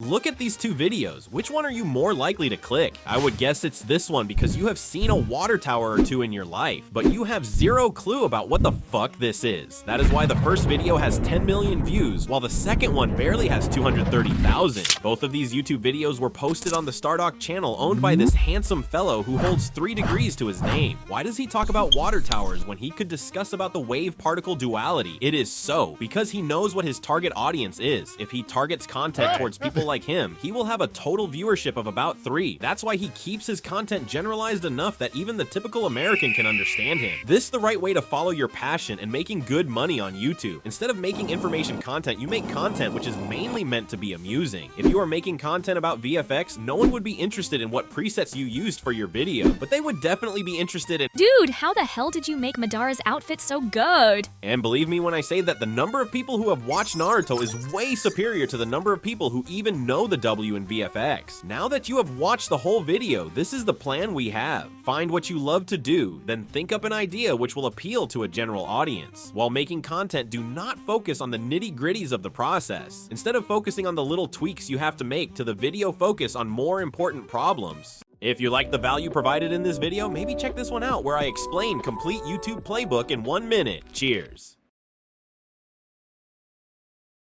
Look at these two videos. Which one are you more likely to click? I would guess it's this one because you have seen a water tower or two in your life, but you have zero clue about what the fuck this is. That is why the first video has 10 million views, while the second one barely has 230,000. Both of these YouTube videos were posted on the Stardock channel owned by this handsome fellow who holds 3 degrees to his name. Why does he talk about water towers when he could discuss about the wave-particle duality? It is so, because he knows what his target audience is. If he targets content towards people like him, he will have a total viewership of about 3. That's why he keeps his content generalized enough that even the typical American can understand him. This is the right way to follow your passion and making good money on YouTube. Instead of making information content, you make content which is mainly meant to be amusing. If you are making content about VFX, no one would be interested in what presets you used for your video, but they would definitely be interested in, dude, how the hell did you make Madara's outfit so good? And believe me when I say that the number of people who have watched Naruto is way superior to the number of people who even know the W in VFX. Now that you have watched the whole video, this is the plan we have. Find what you love to do, then think up an idea which will appeal to a general audience. While making content, do not focus on the nitty-gritties of the process. Instead of focusing on the little tweaks you have to make to the video, focus on more important problems. If you like the value provided in this video, maybe check this one out where I explain complete YouTube playbook in 1 minute. Cheers.